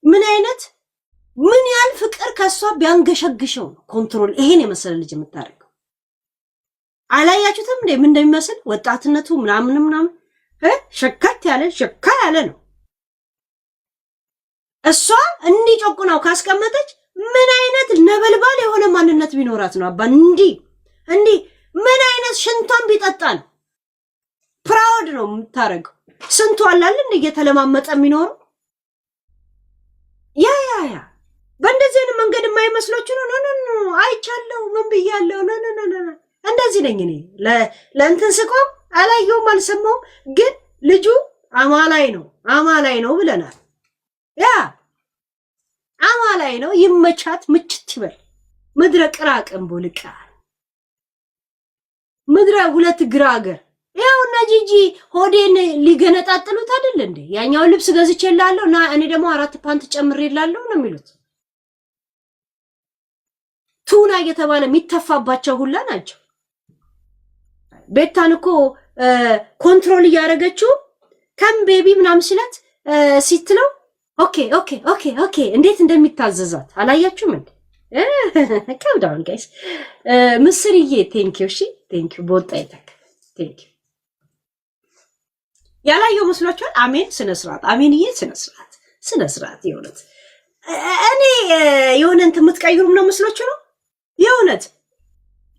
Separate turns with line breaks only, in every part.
ምን ያህል ፍቅር ከሷ ቢያንገሸግሸው ኮንትሮል ይሄን የመሰለ ልጅ የምታረገው አላያችሁትም እንዴ? ምን እንደሚመስል ወጣትነቱ ምናምን ሸካት ያለ ነው። እሷ እንዲጮቁናው ካስቀመጠች ምን አይነት ነበልባል የሆነ ማንነት ቢኖራት ነው አባ እንዲህ ምን አይነት ሽንቷን ቢጠጣ ነው ፕራውድ ነው የምታረገው? ስንቱ አላል እንደ እየተለማመጠ የሚኖር ያ በእንደዚህ አይነት መንገድ የማይመስሎች ነው አይቻለው ምን ብያለው እንደዚህ ነኝ እኔ ለእንትን ስቆም አላየውም አልሰማውም ግን ልጁ አማላይ ነው ብለናል ያ አማላይ ነው ይመቻት ምችት ይበል ምድረ ቅራቅም ቦልቃ ምድረ ሁለት ግራገር ያውና ጂጂ ሆዴን ሊገነጣጥሉት አይደል እንዴ ያኛው ልብስ ገዝቼላለሁ እና እኔ ደግሞ 4 ፓንት ጨምሬላለሁ ነው የሚሉት ቱና እየተባለ የሚተፋባቸው ሁላ ናቸው ቤታን እኮ ኮንትሮል እያደረገችው ከም ቤቢ ምናምን ሲላት ሲትለው ኦኬ እንዴት እንደሚታዘዛት አላያችሁም እንዴ calm guys ምስርዬ ቴንኪው እሺ ቴንኪው ቦጣ ይተክ ቴንኪው ያላየው መስሏችኋል አሜን ስነስርዓት አሜንዬ ስነስርዓት ይሁንት እኔ የሆነ እንት የምትቀይሩም ነው መስሏችሁ ነው የሆነት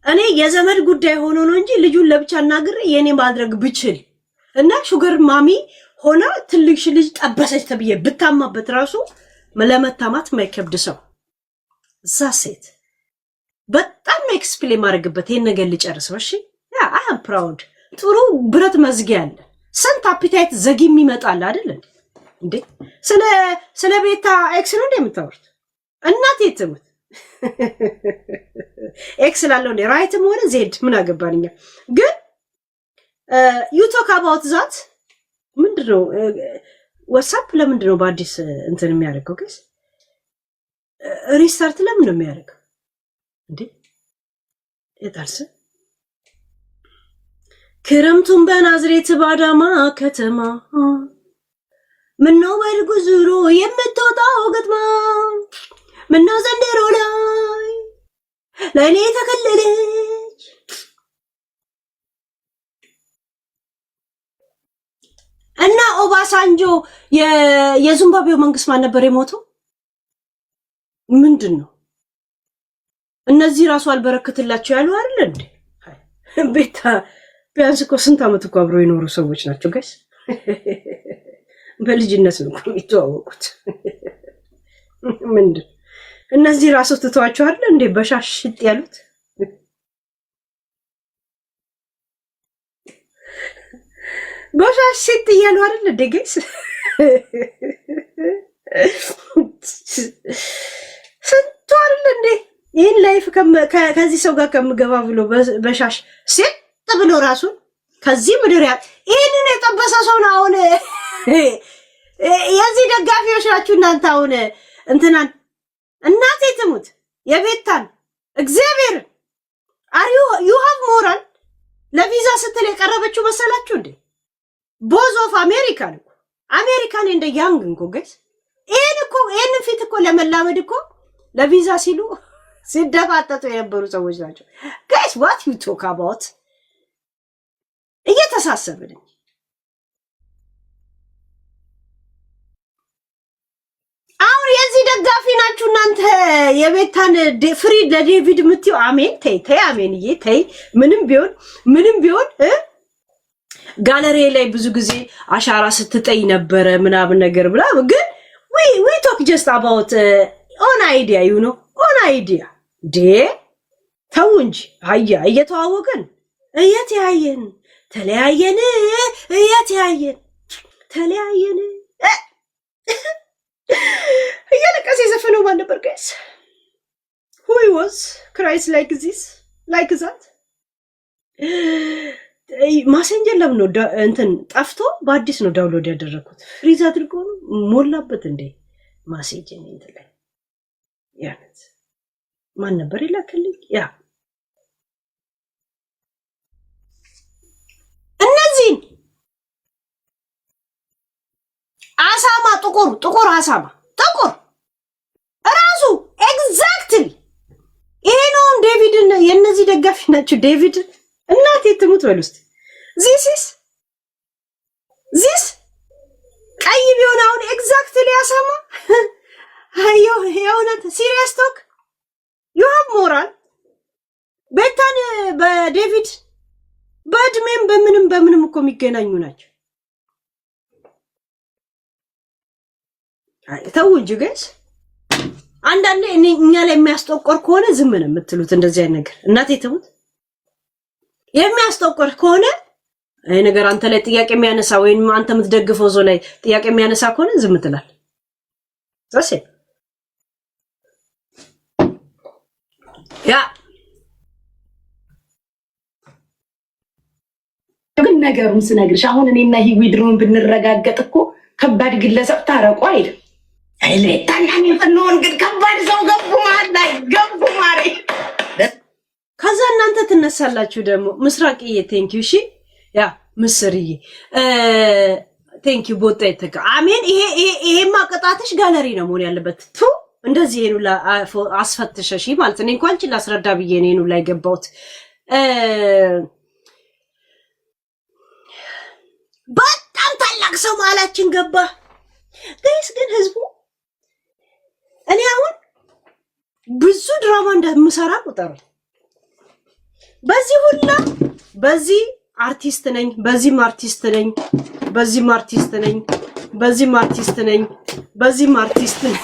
እኔ የዘመድ ጉዳይ ሆኖ ነው እንጂ ልጁን ለብቻ እናግሬ የኔ ማድረግ ብችል እና ሹገር ማሚ ሆና ትልቅሽ ልጅ ጠበሰች ተብዬ ብታማበት ራሱ ለመታማት ማይከብድ ሰው ዛሴት በጣም ኤክስፕሌን ማድረግበት ይሄን ነገር ልጨርሰው እሺ ያ አይ አም ፕራውድ ጥሩ ብረት መዝጊያ አለ ሰንት አፒታይት ዘጊም ይመጣል አይደል እንዴ ስለ ቤታ ኤክስ ነው እንደምታወርት እናት የትሙት ኤክስ ላለው እንደ ራይትም ሆነ ዜድ ምን አገባንኛ ግን you talk about that ምንድነው WhatsApp ለምንድነው በአዲስ እንትን የሚያደርገው ጋይስ ሪስታርት ለምን ነው የሚያደርገው እንዴ የታርሰ ክረምቱን በናዝሬት ባዳማ ከተማ ምነው በልጉ ዙሮ የምትወጣው ገጥማ ምነው ዘንድሮ ላይ ለኔ ተከለለች እና ኦባሳንጆ የዚምባብዌው መንግስት ማን ነበር የሞተው ምንድነው እነዚህ ራሱ አልበረከትላቸው ያሉ አይደል እንዴ ቤታ ቢያንስ እኮ ስንት አመት እኮ አብረው የኖሩ ሰዎች ናቸው ጋይስ በልጅነት ነው የሚተዋወቁት ምንድን እነዚህ ራሱ ተተዋቸው አይደል እንዴ በሻሽጥ ያሉት በሻሽጥ ያሉ አይደል እንዴ ጋይስ ስንቱ አይደል እንዴ ይሄን ላይፍ ከዚህ ሰው ጋር ከምገባ ብሎ በሻሽ ሴት ብሎ ራሱን ከዚህ ምድር ይሄንን የጠበሰ ሰው ነው አሁን የዚህ ደጋፊዎች ናችሁ እናንተ አሁን እንትናን እናቴ ትሙት የቤታን እግዚአብሔር you have moral ለቪዛ ስትል የቀረበችው መሰላችሁ እንዴ ቦዝ ኦፍ አሜሪካን እንደ ያንግ እንኮ ጋይስ ይሄን ፊት እኮ ለመላመድ እኮ ለቪዛ ሲሉ ሲደፋጠጡ የነበሩ ሰዎች ናቸው ጋይስ what you talk about እየተሳሰብን አሁን የዚህ ደጋፊ ናችሁ እናንተ የቤታን ፍሪ ለዴቪድ ምትዩ አሜን ተይ አሜንዬ ተይ ምንም ቢሆን ጋለሪ ላይ ብዙ ጊዜ አሻራ ስትጠይ ነበር ምናምን ነገር ብላ ግን we talk just about on idea you know on idea ተው እንጂ አያ እየተዋወቅን እየተያየን ተለያየን እያለቀሰ የዘፈነው ማን ነበር ጋይስ who was Christ like this like that ማሴንጀር ለምን ነው እንትን ጠፍቶ በአዲስ ነው ዳውንሎድ ያደረኩት ፍሪዝ አድርጎ ሞላበት እንዴ ማሴንጀር እንትን ላይ ያነት ማን ነበር ይላከልኝ ያ እነዚህ አሳማ ጥቁር አሳማ ጥቁር ዴቪድን የነዚህ ደጋፊ ናቸው። ዴቪድ እናቴ ትሙት በሉ እስቲ ዚስ ቀይ ቢሆን አሁን ኤግዛክትሊ ያሰማ አዮ የእውነት ሲሪየስ ቶክ ዩ ሃቭ ሞራል ቤታን በዴቪድ በእድሜም በምንም እኮ የሚገናኙ ናቸው። ተው እንጂ ጋይስ አንዳንዴ እኛ ላይ የሚያስጠቆር ከሆነ ዝም ነው የምትሉት። እንደዚህ አይነት ነገር እናቴ ትሙት የሚያስጠቆር ከሆነ አይ ነገር አንተ ላይ ጥያቄ የሚያነሳ ወይንም አንተ የምትደግፈው ዞ ላይ ጥያቄ የሚያነሳ ከሆነ ዝም ትላል። ዘሴ ያ
ግን ነገሩን ስነግርሽ አሁን እኔና ሂዊ ድሮን ብንረጋገጥ እኮ ከባድ ግለሰብ ታረቁ አይደል? አይለ ታናኝ ፈነውን ግን ከባድ ሰው ገቡ ማሪ
ከዛ እናንተ ትነሳላችሁ ደግሞ ምስራቅዬ ቴንኪው እሺ ያ ምስርዬ ቴንኪው ቦጣ ይተካ አሜን። ይሄማ ቅጣትሽ ጋለሪ ነው መሆን ያለበት። ቱ እንደዚህ ይሄኑ አስፈትሸሽ ማለት ነው። እንኳን አንቺ ላስረዳ ብዬ ነው ይሄኑ ላይ ገባሁት። በጣም ታላቅ ሰው ማላችን ገባ ጋይስ። ግን ህዝቡ እኔ አሁን ብዙ ድራማ እንደምሰራ ቁጠሩ። በዚህ አርቲስት ነኝ፣ በዚህም አርቲስት ነኝ፣ በዚህም አርቲስት ነኝ፣ በዚህም አርቲስት ነኝ፣ በዚህም አርቲስት ነኝ፣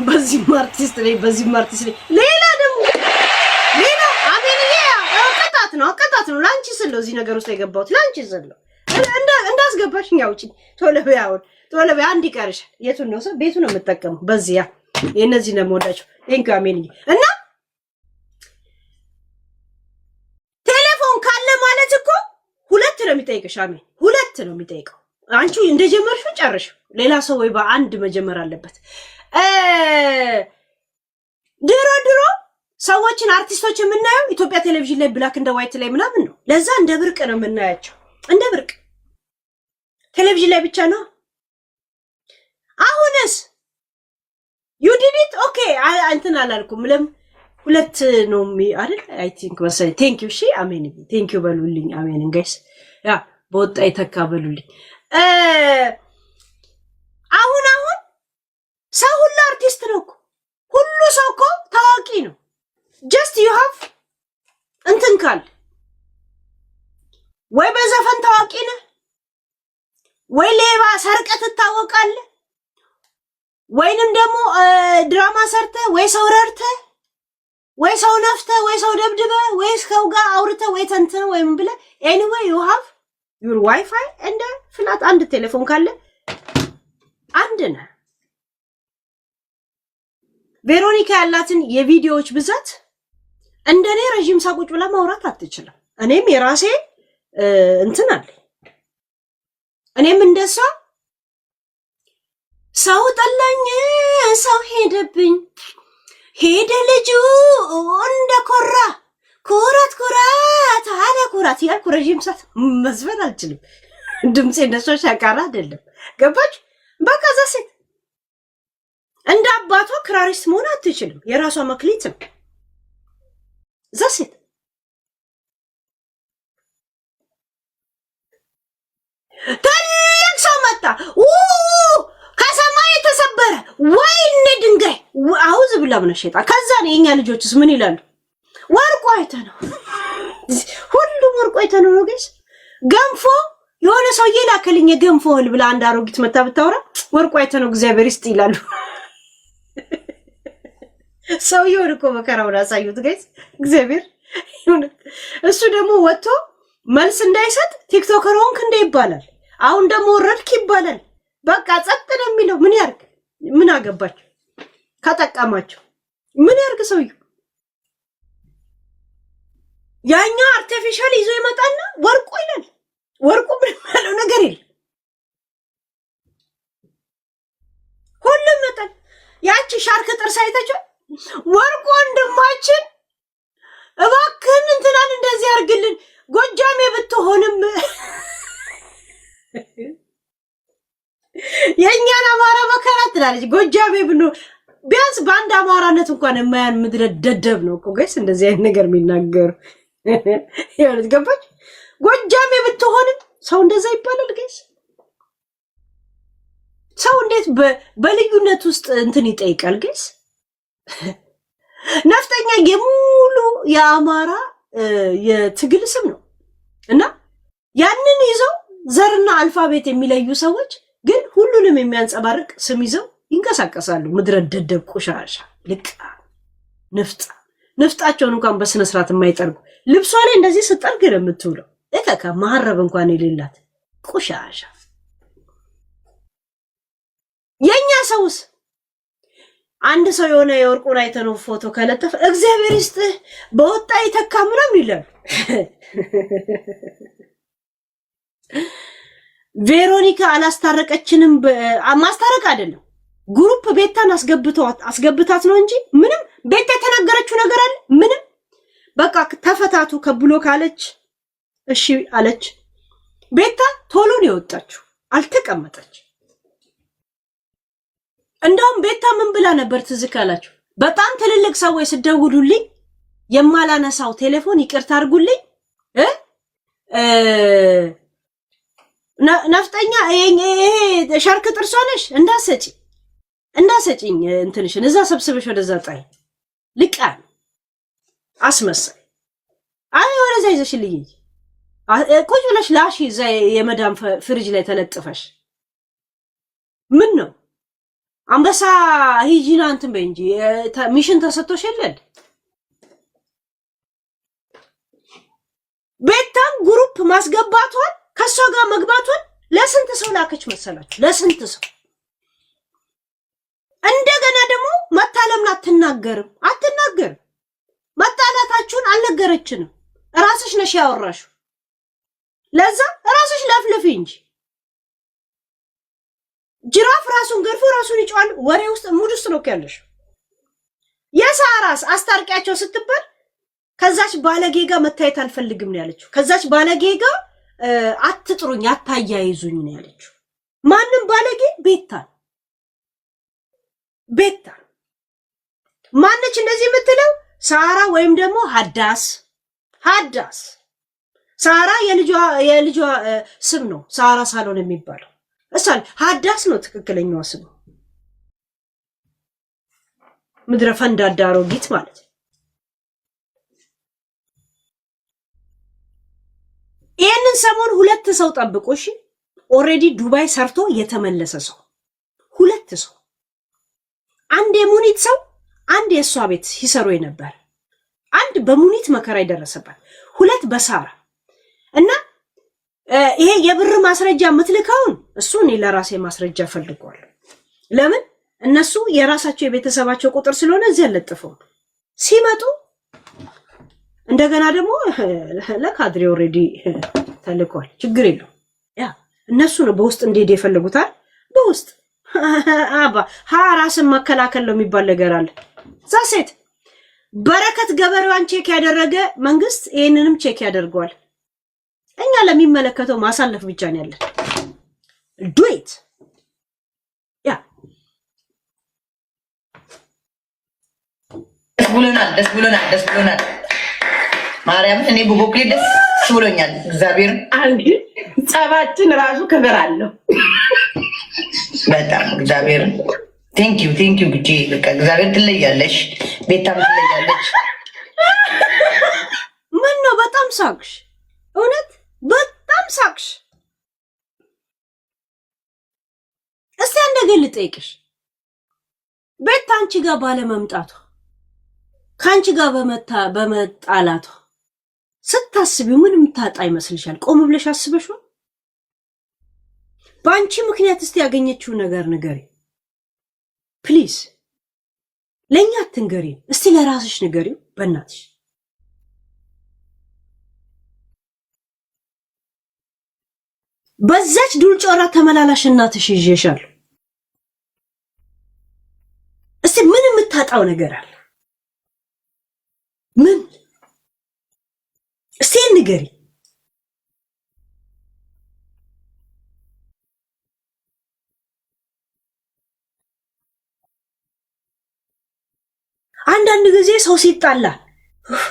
በዚህም አርቲስት ነኝ፣ በዚህም አርቲስት ነኝ። ሌላ አቤልዬ አቀጣት ነው ላንቺ ስለው እዚህ ነገር ውስጥ የገባሁት ላንቺ ስለው እንዳስገባሽኝ አውጪ ቶሎ በይ አንድ ይቀርሻል። የቱን ነው ሰው ቤቱ ነው የምጠቀመው። በዚህ ያ የነዚህ ነው የምወዳቸው። ቴንኪው አሜንዬ። እና ቴሌፎን ካለ ማለት እኮ ሁለት ነው የሚጠይቅሽ። አሜን ሁለት ነው የሚጠይቀው። አንቺ እንደጀመርሽው ጨርሽው። ሌላ ሰው ወይ በአንድ መጀመር አለበት። ድሮ ሰዎችን አርቲስቶች የምናየው ኢትዮጵያ ቴሌቪዥን ላይ ብላክ እንደ ዋይት ላይ ምናምን ነው። ለዛ እንደ ብርቅ ነው የምናያቸው። እንደ ብርቅ ቴሌቪዥን ላይ ብቻ ነው። አሁንስ ዩ ዲድ ኢት ኦኬ እንትን አላልኩም። ሁለት ነው አይደል? አይ ቲንክ መሰለኝ። ቴንክ ዩ እሺ አሜን። ቴንክ ዩ በሉልኝ። አሜን ጋይስ ያ በወጣ ይተካ በሉልኝ። አሁን ሰው ሁሉ አርቲስት ነው እኮ። ሁሉ ሰው እኮ ታዋቂ ነው። ጀስት ዩ ሃቭ እንትን ካል ወይ በዘፈን ታዋቂ ነህ፣ ወይ ሌባ ሰርቀህ ትታወቃለህ፣ ወይንም ደግሞ ድራማ ሰርተህ ወይ ሰው ረድተህ ወይ ሰው ነፍተህ ወይ ሰው ደብድበህ ወይ ሰው ጋር አውርተህ ወይ ተንተህ ወይም ብለህ ኤኒዌይ ዩ ሃቭ ዩር ዋይፋይ እንደ ፍላት አንድ ቴሌፎን ካለ አንድ ነህ። ቬሮኒካ ያላትን የቪዲዮዎች ብዛት እንደኔ ረጅም ሳቁጭ ብላ ማውራት አትችልም። እኔም የራሴ እንትን አለ። እኔም እንደሷ ሰው ጠላኝ፣ ሰው ሄደብኝ፣ ሄደ ልጁ እንደኮራ ኩራት አለ ኩራት ያልኩ ረጅም ሰዓት መዝፈን አልችልም። ድምጼ እንደሷ ሻቃራ አይደለም። ገባች? በቃ እዛ ሴት እንደ አባቷ ክራሪስት መሆን አትችልም። የራሷ መክሊት ነው። እዛ ሴት ትልቅ ሰው መጣ ከሰማይ የተሰበረ ወይኔ ድንጋይ አውዝ ብላ ምን ሸጣ። ከዛ ነው የኛ ልጆችስ ምን ይላሉ? ወርቁ አይተ ነው ሁሉም ወርቁ አይተ ነው ነው ጋይስ። ገንፎ የሆነ ሰውዬ ላከልኝ የገንፎ እህል ብላ አንድ አሮጊት መታ ብታወራ ወርቁ አይተ ነው እግዚአብሔር ይስጥ ይላሉ። ሰውዬውን እኮ መከራውን አሳዩት ጋይስ። እግዚአብሔር እሱ ደግሞ ወጥቶ መልስ እንዳይሰጥ ቲክቶከር ሆንክ እንደ ይባላል። አሁን ደግሞ ወረድክ ይባላል። በቃ ጸጥ ነው የሚለው። ምን ያርግ? ምን አገባቸው? ከጠቀማቸው ምን ያርግ ሰውዬው? ያኛው አርቲፊሻል ይዞ ይመጣና ወርቁ ይላል። ወርቁ ምን ማለት ነገር የለም። ሁሉም መጣል ያቺ ሻርክ ጥርስ አይተች ወርቁ ወንድማችን እባክህን እንትናን እንደዚህ አርግልን ጎጃሜ ብትሆንም የኛን አማራ መከራ ትላለች። ጎጃሜ ብሎ ቢያንስ በአንድ አማራነት እንኳን የማያን ምድረ ደደብ ነው እኮ ጋይስ እንደዚህ አይነት ነገር የሚናገሩ ይኸውልህ ገባች። ጎጃሜ ብትሆንም ሰው እንደዛ ይባላል ጋይስ። ሰው እንዴት በልዩነት ውስጥ እንትን ይጠይቃል ጋይስ። ነፍጠኛ የሙሉ የአማራ የትግል ስም ነው እና ያንን ይዘው ዘርና አልፋቤት የሚለዩ ሰዎች ግን ሁሉንም የሚያንጸባርቅ ስም ይዘው ይንቀሳቀሳሉ። ምድረ ደደብ ቆሻሻ ልቃ ንፍጣቸውን እንኳን በስነ ስርዓት የማይጠርጉ ልብሷ ላይ እንደዚህ ስጠርግ ነው የምትውለው። እከካ ማሐረብ እንኳን የሌላት ቆሻሻ። የኛ ሰውስ አንድ ሰው የሆነ የወርቁን አይተነው ፎቶ ከለጠፈ እግዚአብሔር ይስጥህ በወጣ ይተካ ምናምን ይላል። ቬሮኒካ አላስታረቀችንም። ማስታረቅ አይደለም ግሩፕ ቤታን አስገብታት ነው እንጂ ምንም ቤታ የተናገረችው ነገር አለ? ምንም። በቃ ተፈታቱ ከብሎ ካለች እሺ አለች። ቤታ ቶሎ ነው የወጣችው፣ አልተቀመጠች። እንደውም ቤታ ምን ብላ ነበር ትዝ ካላችሁ? በጣም ትልልቅ ሰዎች ስደውሉልኝ የማላነሳው ቴሌፎን ይቅርታ አድርጉልኝ ነፍጠኛ ይሄ ሸርክ ጥርሷ ነሽ እንዳሰጪኝ እንትንሽን እዛ ሰብስበሽ ወደዛ ጣይ ልቃን አስመሳይ። አይ ወደዛ ይዘሽልኝ ቁጭ ብለሽ ላሺ እዛ የመዳም ፍሪጅ ላይ ተለጥፈሽ ምን ነው አንበሳ ሂጂና እንትን በይ እንጂ ሚሽን ተሰጥቶሽ የለል። ቤታም ግሩፕ ማስገባቷን ከሷ ጋር መግባቷን ለስንት ሰው ላከች መሰላችሁ? ለስንት ሰው። እንደገና ደግሞ መታለምን አትናገርም። መጣላታችሁን አልነገረችንም። ራስሽ ነሽ ያወራሽው። ለዛ ራስሽ ለፍልፊ እንጂ ጅራፍ ራሱን ገርፎ ራሱን ይጫዋል። ወሬ ውስጥ ሙድ ውስጥ ነው ያለሽ። የሳራስ አስታርቂያቸው ስትባል ከዛች ባለጌ ጋር መታየት አልፈልግም ነው ያለችው። ከዛች ባለጌ ጋር አትጥሩኝ አታያይዙኝ ነው ያለችው። ማንም ባለጌ ቤታ ማነች እንደዚህ የምትለው? ሳራ ወይም ደግሞ ሀዳስ ሳራ የልጇ ስም ነው። ሳራ ሳሎን የሚባለው እሳል ሀዳስ ነው ትክክለኛው ስም። ምድረ ፈንዳዳ አሮጊት ማለት ነው። ይህንን ሰሞን ሁለት ሰው ጠብቁ እሺ። ኦሬዲ ዱባይ ሰርቶ የተመለሰ ሰው ሁለት ሰው፣ አንድ የሙኒት ሰው፣ አንድ የእሷ ቤት ሲሰሩ የነበር፣ አንድ በሙኒት መከራ የደረሰባት፣ ሁለት በሳራ እና ይሄ የብር ማስረጃ የምትልከውን እሱ እኔ ለራሴ ማስረጃ ፈልጓለሁ። ለምን እነሱ የራሳቸው የቤተሰባቸው ቁጥር ስለሆነ እዚህ ያለጥፈው ሲመጡ እንደገና ደግሞ ለካድሬ ኦሬዲ ተልኳል። ችግር የለው ያ እነሱ ነው በውስጥ እንዴት የፈለጉታል። በውስጥ ራስን መከላከል ነው የሚባል ነገር አለ። ዛሴት በረከት ገበሬዋን ቼክ ያደረገ መንግስት ይሄንንም ቼክ ያደርገዋል። እኛ ለሚመለከተው ማሳለፍ ብቻ ነው ያለን። ዱይት ያ
ደስ ብሎናል። ማርያም እኔ በቦክሌ ደስ ብሎኛል። እግዚአብሔር አንድ ጸባችን ራሱ ክብር አለው በጣም እግዚአብሔር ቴንክ ዩ ግጂ በቃ እግዚአብሔር ትለያለሽ፣ ቤታም ትለያለች።
ምን ነው በጣም ሳቅሽ? እውነት በጣም ሳቅሽ። እስቲ አንደገ ልጠይቅሽ፣ ቤታ አንቺ ጋር ባለመምጣቷ ከአንቺ ጋር በመጣላቷ ስታስቢው ምን የምታጣ ይመስልሻል? ቆም ብለሽ አስበሽው? በአንቺ ምክንያት እስቲ ያገኘችው ነገር ንገሪ ፕሊዝ። ለኛ አትንገሪ፣ እስቲ ለራስሽ ንገሪው በእናትሽ። በዛች ዱልጮራ ተመላላሽ እናትሽ ይዤሻለሁ። እስቲ ምን የምታጣው ነገር አለ? ምን እስቲ ንገሪ። አንዳንድ ጊዜ ሰው ሲጣላ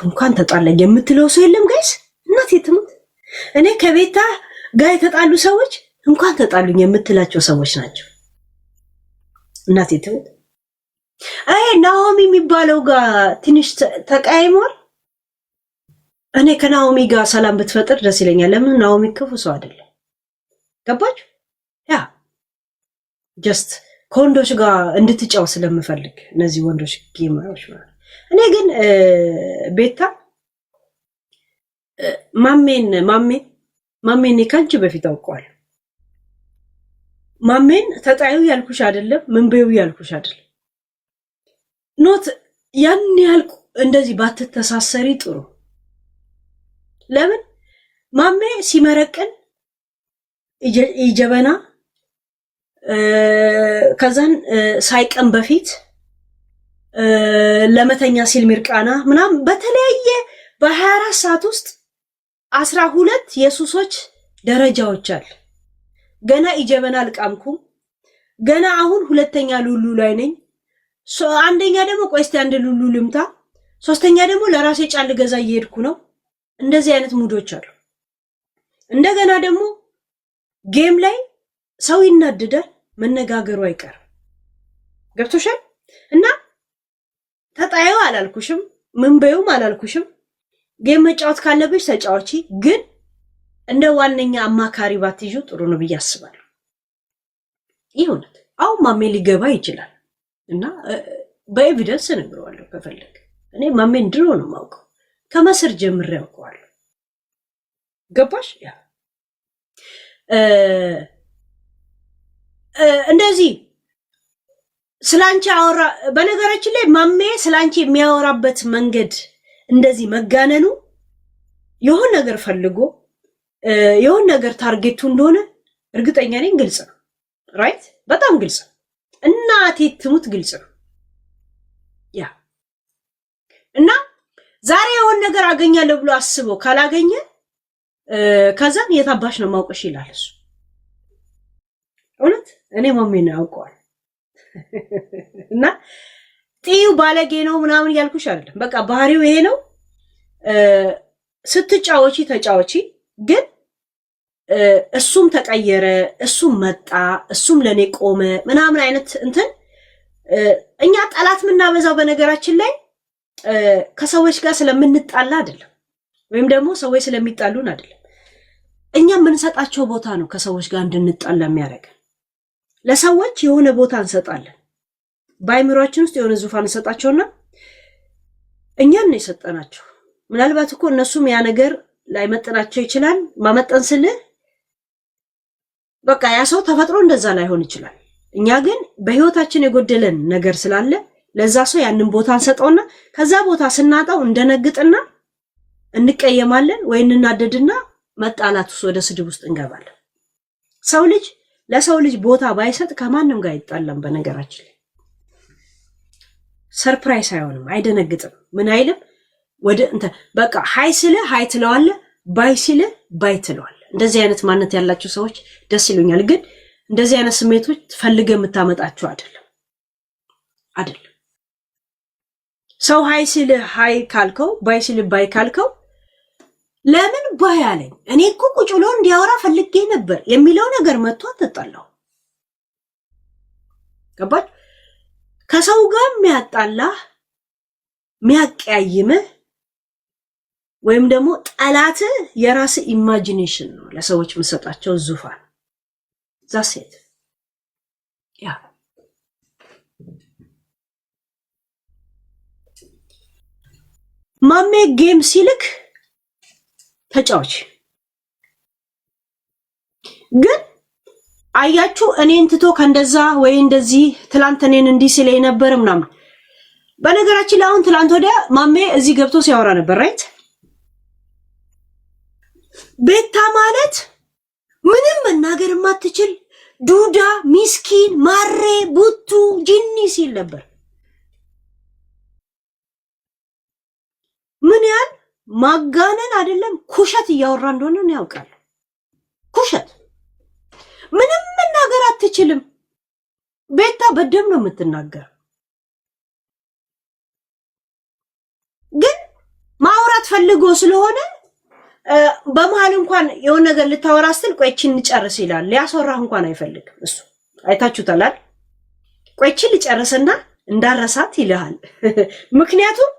እንኳን ተጣላኝ የምትለው ሰው የለም ጋይስ። እናቴ ትሙት እኔ ከቤታ ጋር የተጣሉ ሰዎች እንኳን ተጣሉኝ የምትላቸው ሰዎች ናቸው። እናቴ ትሙት አይ ናኦሚ የሚባለው ጋር ትንሽ ተቃይሟል። እኔ ከናኦሚ ጋር ሰላም ብትፈጥር ደስ ይለኛል። ለምን ናኦሚ ክፉ ሰው አይደለም። ገባችሁ? ያ ጀስት ከወንዶች ጋር እንድትጫው ስለምፈልግ እነዚህ ወንዶች ጌማዎች ማለት። እኔ ግን ቤታ ማሜን ከአንቺ በፊት አውቀዋለሁ። ማሜን ተጣዩ ያልኩሽ አይደለም፣ ምንበዩ ያልኩሽ አይደለም። ኖት ያን ያህል እንደዚህ ባትተሳሰሪ ጥሩ። ለምን ማሜ ሲመረቅን ይጀበና ከዛን ሳይቀን በፊት ለመተኛ ሲል ሚርቃና ምናም በተለያየ በ24 ሰዓት ውስጥ 12 የሱሶች ደረጃዎች አለ። ገና ይጀበና አልቃምኩም። ገና አሁን ሁለተኛ ሉሉ ላይ ነኝ። አንደኛ ደግሞ ቆይ እስቲ አንድ ሉሉ ልምታ። ሶስተኛ ደግሞ ለራሴ ጫል ገዛ እየሄድኩ ነው። እንደዚህ አይነት ሙዶች አሉ። እንደገና ደግሞ ጌም ላይ ሰው ይናደዳል፣ መነጋገሩ አይቀርም። ገብቶሻል? እና ተጣዩ አላልኩሽም፣ ምን በዩም አላልኩሽም። ጌም መጫወት ካለብሽ ተጫዋቺ፣ ግን እንደ ዋነኛ አማካሪ ባትይዙ ጥሩ ነው ብዬ አስባለሁ። ይሁንት አሁን ማሜ ሊገባ ይችላል እና በኤቪደንስ እነግረዋለሁ ከፈለግ። እኔ ማሜን ድሮ ነው የማውቀው፣ ከመስር ጀምሬ ያውቀዋለሁ። ገባሽ? ያ እንደዚህ ስላንቺ አወራ። በነገራችን ላይ ማሜ ስላንቺ የሚያወራበት መንገድ እንደዚህ መጋነኑ የሆነ ነገር ፈልጎ የሆነ ነገር ታርጌቱ እንደሆነ እርግጠኛ ነኝ። ግልጽ ነው፣ ራይት? በጣም ግልጽ ነው። እናቴ ትሙት ግልጽ ነው። ያ እና ዛሬ የሆነ ነገር አገኛለሁ ብሎ አስበው ካላገኘ ከዛን የታባሽ ነው ማውቀሽ ይላል እሱ። እውነት እኔ ማሜን ያውቀዋል። እና ጥዩ ባለጌ ነው ምናምን ያልኩሽ አይደለም። በቃ ባህሪው ይሄ ነው። ስትጫወቺ ተጫወቺ፣ ግን እሱም ተቀየረ፣ እሱም መጣ፣ እሱም ለኔ ቆመ ምናምን አይነት እንትን እኛ ጠላት የምናበዛው በነገራችን ላይ ከሰዎች ጋር ስለምንጣላ አይደለም፣ ወይም ደግሞ ሰዎች ስለሚጣሉን አይደለም። እኛ የምንሰጣቸው ቦታ ነው ከሰዎች ጋር እንድንጣላ የሚያደርገን። ለሰዎች የሆነ ቦታ እንሰጣለን። በአይምሯችን ውስጥ የሆነ ዙፋን እንሰጣቸውና እኛን ነው የሰጠናቸው። ምናልባት እኮ እነሱም ያ ነገር ላይመጥናቸው ይችላል። ማመጠን ስልህ በቃ ያ ሰው ተፈጥሮ እንደዛ ላይሆን ይችላል። እኛ ግን በህይወታችን የጎደለን ነገር ስላለ ለዛ ሰው ያንን ቦታ እንሰጠውና ከዛ ቦታ ስናጣው እንደነግጥና እንቀየማለን፣ ወይ እንናደድና መጣላት ውስጥ ወደ ስድብ ውስጥ እንገባለን። ሰው ልጅ ለሰው ልጅ ቦታ ባይሰጥ ከማንም ጋር አይጣላም። በነገራችን ላይ ሰርፕራይዝ አይሆንም፣ አይደነግጥም፣ ምን አይልም። ወደ እንተ በቃ ሃይ ስለ ሃይ ትለዋለ፣ ባይ ሲለ ባይ ትለዋለ። እንደዚህ አይነት ማንነት ያላቸው ሰዎች ደስ ይሉኛል። ግን እንደዚህ አይነት ስሜቶች ፈልገ የምታመጣቸው አይደለም። ሰው ሃይ ሲለ ሃይ ካልከው፣ ባይ ሲለ ባይ ካልከው ለምን ባይ አለኝ እኔ እኮ ቁጭ ብሎ እንዲያወራ ፈልጌ ነበር የሚለው ነገር መጥቶ አትጣላው። ገባች? ከሰው ጋር የሚያጣላህ የሚያቀያይምህ ወይም ደግሞ ጠላት የራስ ኢማጂኔሽን ነው። ለሰዎች የምሰጣቸው ዙፋን ዛሴት ያ ማሜ ጌም ሲልክ ተጫዋች ግን አያችሁ እኔን ትቶ ከእንደዛ ወይ እንደዚህ ትላንት እኔን እንዲህ ሲለኝ ነበር ምናምን። በነገራችን ላይ አሁን ትላንት ወዲያ ማሜ እዚህ ገብቶ ሲያወራ ነበር ራይት። ቤታ ማለት ምንም መናገር የማትችል ዱዳ፣ ሚስኪን፣ ማሬ፣ ቡቱ፣ ጂኒ ሲል ነበር። ምን ያህል ማጋነን አይደለም ኩሸት እያወራ እንደሆነ ነው ያውቃል። ኩሸት ምንም መናገር አትችልም። ቤታ በደም ነው የምትናገር። ፈልጎ ስለሆነ በመሃል እንኳን የሆነ ነገር ልታወራ ስትል ቆይችን ልጨርስ ይላል። ሊያስወራህ እንኳን አይፈልግም እሱ። አይታችሁታል አይደል? ቆይችን ልጨርስና እንዳረሳት ይልሃል። ምክንያቱም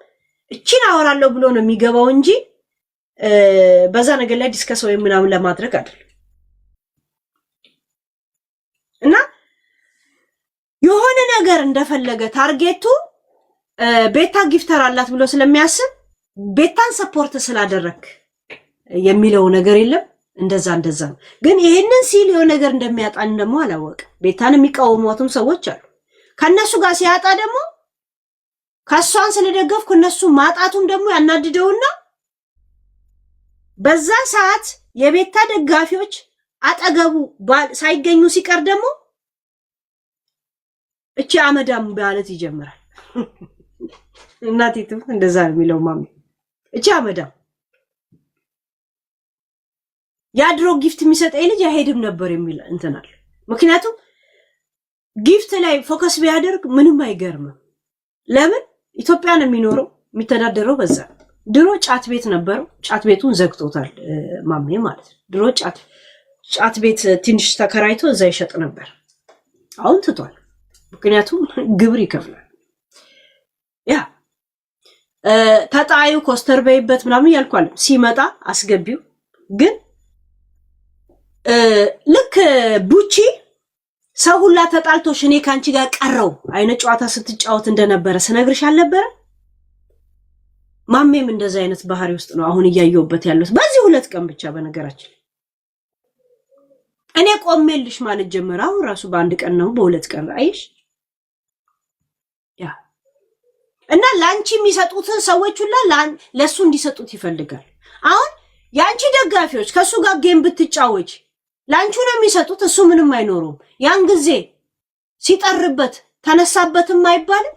እቺን አወራለሁ ብሎ ነው የሚገባው እንጂ በዛ ነገር ላይ ዲስከስ ወይ ምናምን ለማድረግ አይደለም። እና የሆነ ነገር እንደፈለገ ታርጌቱ ቤታ ጊፍተር አላት ብሎ ስለሚያስብ ቤታን ሰፖርት ስላደረክ የሚለው ነገር የለም። እንደዛ ነው። ግን ይሄንን ሲል የሆነ ነገር እንደሚያጣን ደግሞ አላወቅም። ቤታን የሚቃወሟትም ሰዎች አሉ። ከነሱ ጋር ሲያጣ ደግሞ ከሷን ስለደገፍኩ እነሱ ማጣቱም ደግሞ ያናድደውና በዛ ሰዓት የቤታ ደጋፊዎች አጠገቡ ሳይገኙ ሲቀር ደግሞ እቺ አመዳም ማለት ይጀምራል። እናቲቱ እንደዛ ነው የሚለው ማሚ። እቺ አመዳም ያድሮ ጊፍት የሚሰጠኝ ልጅ አይሄድም ነበር የሚል እንትናል። ምክንያቱም ጊፍት ላይ ፎከስ ቢያደርግ ምንም አይገርምም። ለምን ኢትዮጵያ ነው የሚኖረው፣ የሚተዳደረው በዛ። ድሮ ጫት ቤት ነበረው፣ ጫት ቤቱን ዘግቶታል ማሜ ማለት ነው። ድሮ ጫት ቤት ትንሽ ተከራይቶ እዛ ይሸጥ ነበር፣ አሁን ትቷል። ምክንያቱም ግብር ይከፍላል። ያ ተጣዩ ኮስተር በይበት ምናምን ያልኳል። ሲመጣ አስገቢው። ግን ልክ ቡቺ ሰው ሁላ ተጣልቶሽ እኔ ካንቺ ጋር ቀረው አይነት ጨዋታ ስትጫወት እንደነበረ ስነግርሽ አልነበረ? ማሜም እንደዛ አይነት ባህሪ ውስጥ ነው አሁን እያየሁበት ያለሁት በዚህ 2 ቀን ብቻ። በነገራችን እኔ ቆሜልሽ ማለት ጀመረ። አሁን ራሱ በአንድ ቀን ነው በ2 ቀን አይሽ። ያ እና ላንቺ የሚሰጡትን ሰዎች ሁላ ለሱ እንዲሰጡት ይፈልጋል። አሁን ያንቺ ደጋፊዎች ከሱ ጋር ጌም ብትጫወች ላንቺ ነው የሚሰጡት፣ እሱ ምንም አይኖሩም። ያን ጊዜ ሲጠርበት ተነሳበትም አይባልም።